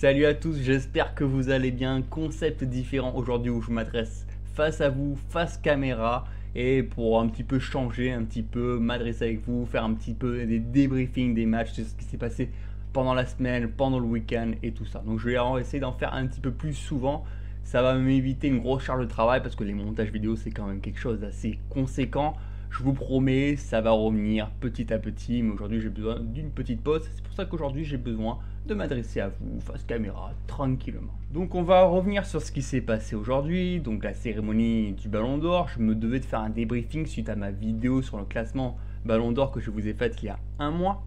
Salut à tous, j'espère que vous allez bien. Concept différent aujourd'hui où je m'adresse face à vous, face caméra, et pour un petit peu changer, un petit peu m'adresser avec vous, faire un petit peu des débriefings des matchs, de ce qui s'est passé pendant la semaine, pendant le week-end et tout ça. Donc je vais essayer d'en faire un petit peu plus souvent. Ça va m'éviter une grosse charge de travail parce que les montages vidéo c'est quand même quelque chose d'assez conséquent. Je vous promets, ça va revenir petit à petit, mais aujourd'hui j'ai besoin d'une petite pause. C'est pour ça qu'aujourd'hui j'ai besoin de m'adresser à vous face caméra tranquillement. Donc on va revenir sur ce qui s'est passé aujourd'hui, donc la cérémonie du Ballon d'Or. Je me devais de faire un débriefing suite à ma vidéo sur le classement Ballon d'Or que je vous ai faite il y a un mois.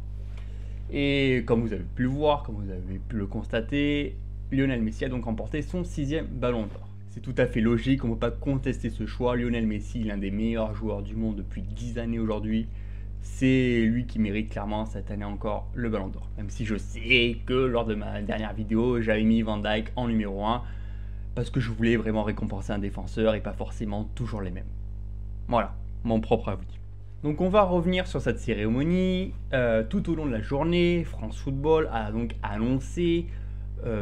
Et comme vous avez pu le voir, comme vous avez pu le constater, Lionel Messi a donc remporté son 6e Ballon d'Or. C'est tout à fait logique, on ne peut pas contester ce choix. Lionel Messi, l'un des meilleurs joueurs du monde depuis 10 années aujourd'hui. C'est lui qui mérite clairement cette année encore le Ballon d'Or. Même si je sais que lors de ma dernière vidéo, j'avais mis Van Dijk en numéro 1 parce que je voulais vraiment récompenser un défenseur et pas forcément toujours les mêmes. Voilà, mon propre avis. Donc on va revenir sur cette cérémonie. Tout au long de la journée, France Football a donc annoncé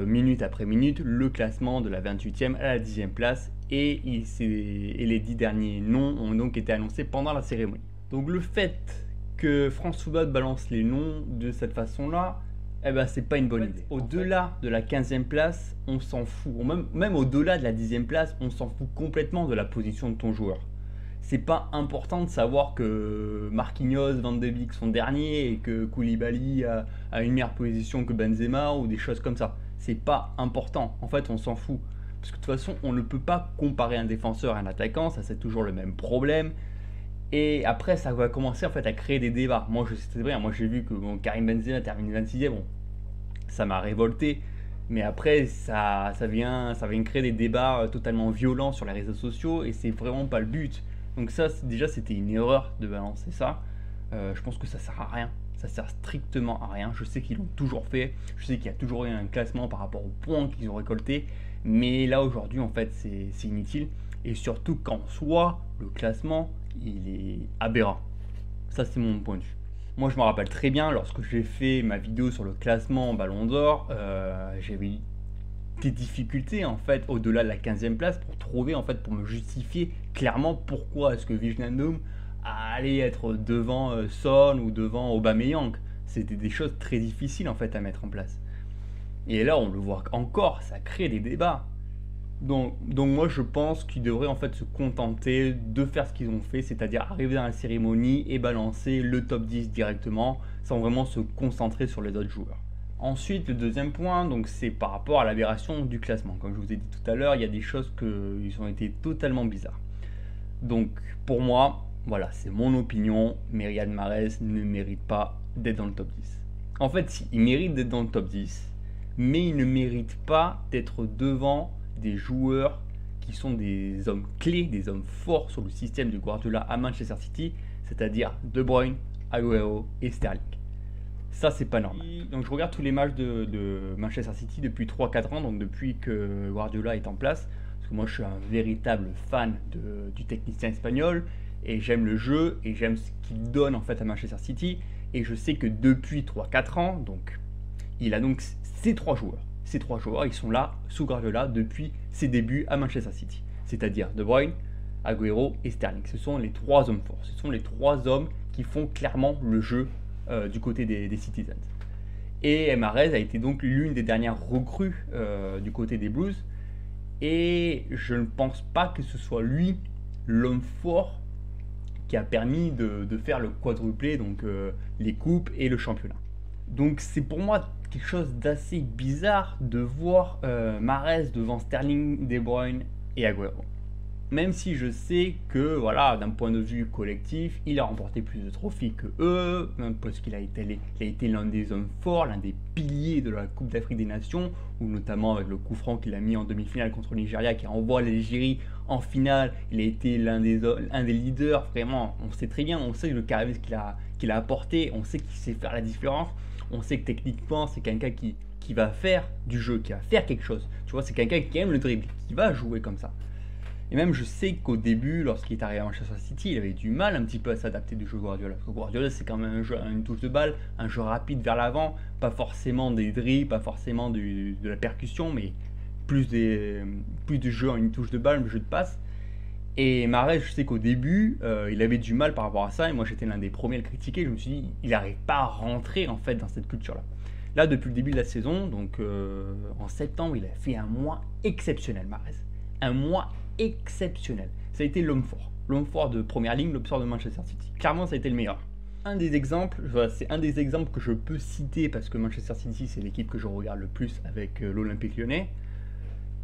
minute après minute le classement de la 28e à la 10e place et les 10 derniers noms ont donc été annoncés pendant la cérémonie. Donc le fait que France Football balance les noms de cette façon-là, eh ben c'est pas une bonne idée. Au-delà de la 15e place, on s'en fout. Même au-delà de la 10e place, on s'en fout complètement de la position de ton joueur. C'est pas important de savoir que Marquinhos, Van de Beek sont derniers et que Koulibaly a une meilleure position que Benzema ou des choses comme ça. C'est pas important. En fait, on s'en fout. Parce que de toute façon, on ne peut pas comparer un défenseur à un attaquant. Ça, c'est toujours le même problème. Et après, ça va commencer en fait à créer des débats. Moi, je sais très bien. Moi, j'ai vu que Karim Benzema termine 26e. Bon, ça m'a révolté. Mais après, ça vient créer des débats totalement violents sur les réseaux sociaux. Et c'est vraiment pas le but. Donc ça, déjà, c'était une erreur de balancer ça. Je pense que ça sert à rien. Ça sert strictement à rien. Je sais qu'ils l'ont toujours fait. Je sais qu'il y a toujours eu un classement par rapport aux points qu'ils ont récoltés. Mais là, aujourd'hui, en fait, c'est inutile. Et surtout qu'en soi, le classement, il est aberrant. Ça, c'est mon point de vue. Moi, je me rappelle très bien, lorsque j'ai fait ma vidéo sur le classement Ballon d'Or, j'avais eu des difficultés en fait au-delà de la 15e place pour me justifier clairement pourquoi est-ce que Wijnaldum allait être devant Son ou devant Aubameyang. C'était des choses très difficiles en fait à mettre en place. Et là on le voit encore, ça crée des débats. Donc moi je pense qu'ils devraient en fait se contenter de faire ce qu'ils ont fait, c'est-à-dire arriver dans la cérémonie et balancer le top 10 directement sans vraiment se concentrer sur les autres joueurs. Ensuite, le deuxième point, donc c'est par rapport à l'aberration du classement. Comme je vous ai dit tout à l'heure, il y a des choses qui ont été totalement bizarres. Donc, pour moi, voilà, c'est mon opinion, mais Riyad Mahrez ne mérite pas d'être dans le top 10. En fait, si, il mérite d'être dans le top 10, mais il ne mérite pas d'être devant des joueurs qui sont des hommes clés, des hommes forts sur le système de Guardiola à Manchester City, c'est-à-dire De Bruyne, Agüero et Sterling. Ça, c'est pas normal. Donc, je regarde tous les matchs de Manchester City depuis 3-4 ans, donc depuis que Guardiola est en place. Parce que moi, je suis un véritable fan du technicien espagnol. Et j'aime le jeu et j'aime ce qu'il donne en fait à Manchester City. Et je sais que depuis 3-4 ans, donc, il a donc ces trois joueurs. Ces trois joueurs, ils sont là sous Guardiola depuis ses débuts à Manchester City. C'est-à-dire De Bruyne, Agüero et Sterling. Ce sont les trois hommes forts. Ce sont les trois hommes qui font clairement le jeu du côté des Citizens. Et Mahrez a été donc l'une des dernières recrues du côté des Blues. Et je ne pense pas que ce soit lui l'homme fort qui a permis de faire le quadruplé, donc les coupes et le championnat. Donc c'est pour moi quelque chose d'assez bizarre de voir Mahrez devant Sterling, De Bruyne et Agüero. Même si je sais que, voilà, d'un point de vue collectif, il a remporté plus de trophées que eux, parce qu'il a été l'un des hommes forts, l'un des piliers de la Coupe d'Afrique des Nations, ou notamment avec le coup franc qu'il a mis en demi-finale contre le Nigeria, qui envoie l'Algérie en finale. Il a été l'un des leaders, vraiment. On sait très bien, on sait le charisme qu'il a apporté, on sait qu'il sait faire la différence, on sait que techniquement, c'est quelqu'un qui va faire du jeu, qui va faire quelque chose. Tu vois, c'est quelqu'un qui aime le dribble, qui va jouer comme ça. Et même, je sais qu'au début, lorsqu'il est arrivé à Manchester City, il avait du mal un petit peu à s'adapter du jeu Guardiola. Parce que Guardiola, c'est quand même un jeu, une touche de balle, un jeu rapide vers l'avant, pas forcément des dribbles, pas forcément de la percussion, mais plus de jeu en une touche de balle, un jeu de passe. Et Mahrez, je sais qu'au début, il avait du mal par rapport à ça, et moi j'étais l'un des premiers à le critiquer. Je me suis dit, il n'arrive pas à rentrer en fait dans cette culture-là. Là, depuis le début de la saison, donc en septembre, il a fait un mois exceptionnel, Mahrez. Un mois exceptionnel. Ça a été l'homme fort de première ligne, l'homme fort de Manchester City. Clairement, ça a été le meilleur. Un des exemples, voilà, c'est un des exemples que je peux citer parce que Manchester City, c'est l'équipe que je regarde le plus avec l'Olympique Lyonnais.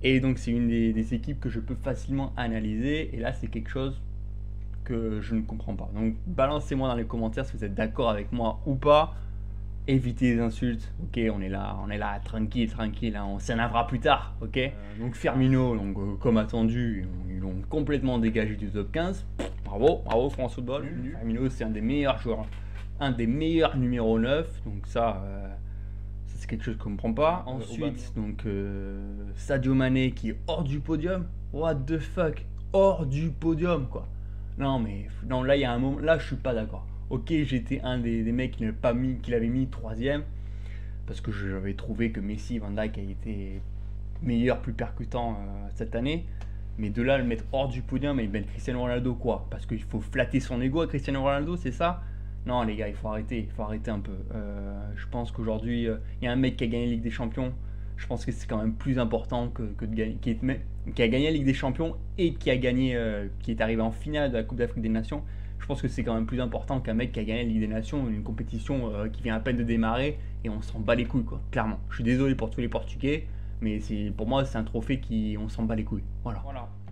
Et donc c'est une des équipes que je peux facilement analyser. Et là, c'est quelque chose que je ne comprends pas. Donc balancez-moi dans les commentaires si vous êtes d'accord avec moi ou pas. Évitez les insultes. Ok, on est là, tranquille, hein, on s'en avra plus tard. Ok. Donc Firmino, donc, comme attendu, ils l'ont complètement dégagé du top 15. Bravo France Football. Firmino, c'est un des meilleurs joueurs, un des meilleurs numéro 9. Donc ça c'est quelque chose qu'on ne comprend pas. Ensuite, donc Sadio Mané qui est hors du podium. What the fuck, hors du podium quoi. Non mais non, là il y a un moment, là je suis pas d'accord. Ok, j'étais un des mecs qui l'avait mis troisième parce que j'avais trouvé que Messi, Van Dijk a été meilleur, plus percutant cette année. Mais de là le mettre hors du podium et mettre Cristiano Ronaldo quoi? Parce qu'il faut flatter son ego à Cristiano Ronaldo, c'est ça? Non les gars, il faut arrêter un peu. Je pense qu'aujourd'hui, il y a un mec qui a gagné la Ligue des Champions. Je pense que c'est quand même plus important que de gagner, qui a gagné la Ligue des Champions et qui a gagné, qui est arrivé en finale de la Coupe d'Afrique des Nations. Je pense que c'est quand même plus important qu'un mec qui a gagné la Ligue des Nations, une compétition qui vient à peine de démarrer et on s'en bat les couilles quoi. Clairement. Je suis désolé pour tous les Portugais, mais pour moi c'est un trophée qui on s'en bat les couilles. Voilà.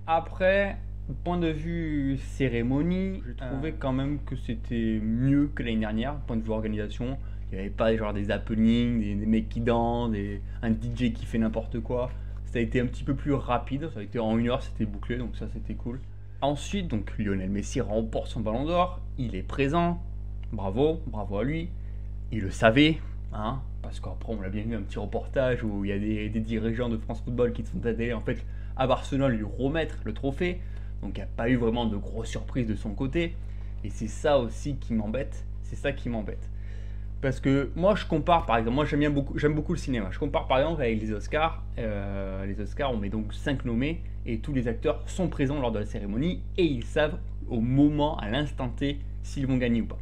Après, point de vue cérémonie, j'ai trouvé quand même que c'était mieux que l'année dernière, point de vue organisation. Il n'y avait pas genre des happenings, des mecs qui dansent, un DJ qui fait n'importe quoi. Ça a été un petit peu plus rapide, ça a été en 1 heure, c'était bouclé, donc ça c'était cool. Ensuite, donc Lionel Messi remporte son ballon d'or, il est présent, bravo à lui. Il le savait, hein, parce qu'après on l'a bien vu un petit reportage où il y a des dirigeants de France Football qui se sont allés en fait à Barcelone lui remettre le trophée. Donc il n'y a pas eu vraiment de grosses surprises de son côté. Et c'est ça aussi qui m'embête. C'est ça qui m'embête. Parce que moi je compare par exemple, moi j'aime beaucoup le cinéma. Je compare par exemple avec les Oscars. Les Oscars, on met donc 5 nommés et tous les acteurs sont présents lors de la cérémonie et ils savent au moment, à l'instant T, s'ils vont gagner ou pas.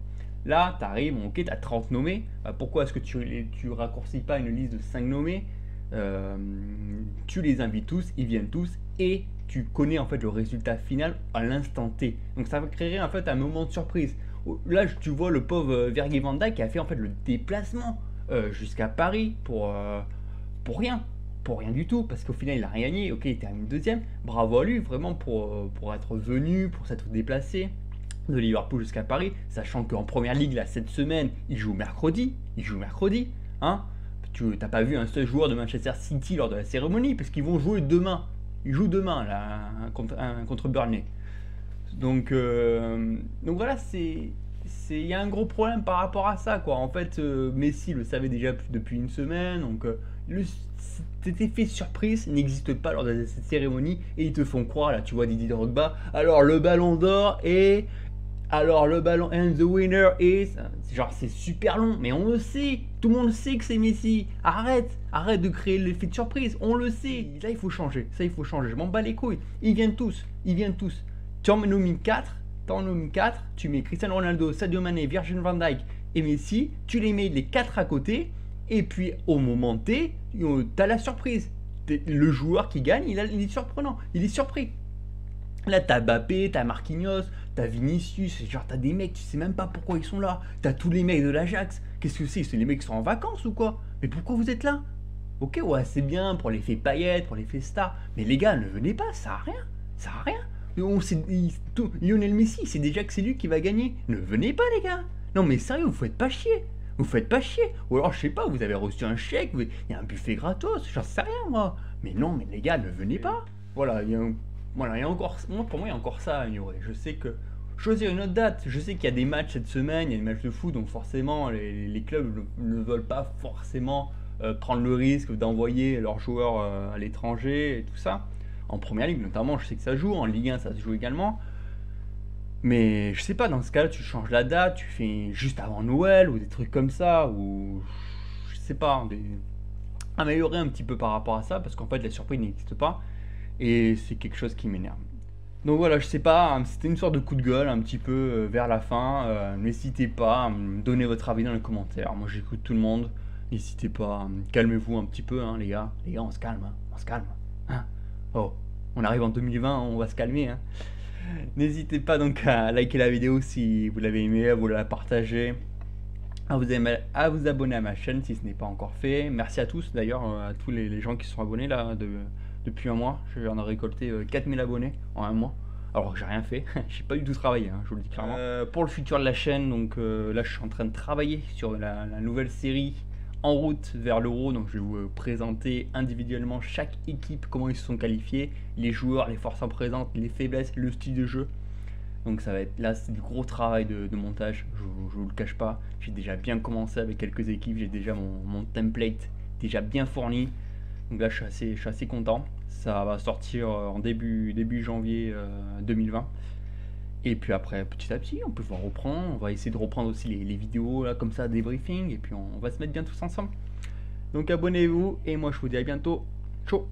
Là, tu arrives, ok, tu as 30 nommés. Pourquoi est-ce que tu raccourcis pas une liste de 5 nommés? Tu les invites tous, ils viennent tous et tu connais en fait le résultat final à l'instant T. Donc ça va créer en fait un moment de surprise. Là, tu vois le pauvre Virgil van Dijk qui a fait en fait le déplacement jusqu'à Paris pour rien. Pour rien du tout, parce qu'au final il a rien gagné. Ok, il termine deuxième. Bravo à lui, vraiment pour être venu, pour s'être déplacé de Liverpool jusqu'à Paris, sachant qu'en première ligue là cette semaine, il joue mercredi. Hein. Tu n'as pas vu un seul joueur de Manchester City lors de la cérémonie, parce qu'ils vont jouer demain. Ils jouent demain là, contre Burnley. Donc voilà, il y a un gros problème par rapport à ça quoi. En fait, Messi le savait déjà depuis une semaine, donc cet effet surprise n'existe pas lors de cette cérémonie et ils te font croire là, tu vois Didier Drogba. Alors le ballon d'or et alors le ballon and the winner is, genre c'est super long, mais on le sait, tout le monde sait que c'est Messi. Arrête de créer l'effet de surprise, on le sait. Là il faut changer, je m'en bats les couilles. Ils viennent tous. Tu en nomines 4, tu mets Cristiano Ronaldo, Sadio Mané, Virgil van Dijk et Messi, tu les mets les 4 à côté, et puis au moment T, t'as la surprise. Le joueur qui gagne, il est surprenant, il est surpris. Là, t'as Mbappé, t'as Marquinhos, t'as Vinicius, genre t'as des mecs, tu sais même pas pourquoi ils sont là. T'as tous les mecs de l'Ajax. Qu'est-ce que c'est? C'est les mecs qui sont en vacances ou quoi? Mais pourquoi vous êtes là? Ok, ouais, c'est bien pour l'effet paillettes, pour l'effet star. Mais les gars, ne venez pas, ça sert à rien. Lionel Messi, c'est déjà que c'est lui qui va gagner. Ne venez pas, les gars. Non, mais sérieux, vous faites pas chier. Ou alors, je sais pas, vous avez reçu un chèque, il y a un buffet gratos, j'en sais rien, moi. Mais non, mais les gars, ne venez pas. Voilà, il y a encore, pour moi, il y a encore ça à ignorer. Je sais que choisir une autre date, je sais qu'il y a des matchs cette semaine, il y a des matchs de foot, donc forcément, les clubs ne veulent pas forcément prendre le risque d'envoyer leurs joueurs à l'étranger et tout ça. en première ligue notamment, je sais que ça joue, en Ligue 1 ça se joue également. Mais je sais pas, dans ce cas-là, tu changes la date, tu fais juste avant Noël ou des trucs comme ça, ou je sais pas, améliorer un petit peu par rapport à ça, parce qu'en fait la surprise n'existe pas, et c'est quelque chose qui m'énerve. Donc voilà, je sais pas, hein, c'était une sorte de coup de gueule un petit peu vers la fin. N'hésitez pas à me donner votre avis dans les commentaires. Moi j'écoute tout le monde. N'hésitez pas, calmez-vous un petit peu, hein, les gars. Les gars, on se calme, hein, on se calme. Hein. Oh, on arrive en 2020, on va se calmer. Hein. N'hésitez pas donc à liker la vidéo si vous l'avez aimé, à vous la partager, à vous abonner à ma chaîne si ce n'est pas encore fait. Merci à tous d'ailleurs, à tous les gens qui sont abonnés là depuis un mois. J'en ai récolté 4000 abonnés en un mois. Alors que j'ai rien fait, j'ai pas du tout travaillé, hein, je vous le dis clairement. Pour le futur de la chaîne, donc là je suis en train de travailler sur la nouvelle série en route vers l'Euro. Donc je vais vous présenter individuellement chaque équipe, comment ils se sont qualifiés, les joueurs, les forces en présence, les faiblesses, le style de jeu. Donc ça va être là, c'est du gros travail de montage, je vous le cache pas. J'ai déjà bien commencé avec quelques équipes, j'ai déjà mon template déjà bien fourni. Donc là je suis assez content. Ça va sortir en début janvier 2020. Et puis après, petit à petit, on peut reprendre. On va essayer de reprendre aussi les vidéos là, comme ça, des briefings. Et puis on va se mettre bien tous ensemble. Donc abonnez-vous et moi je vous dis à bientôt. Ciao.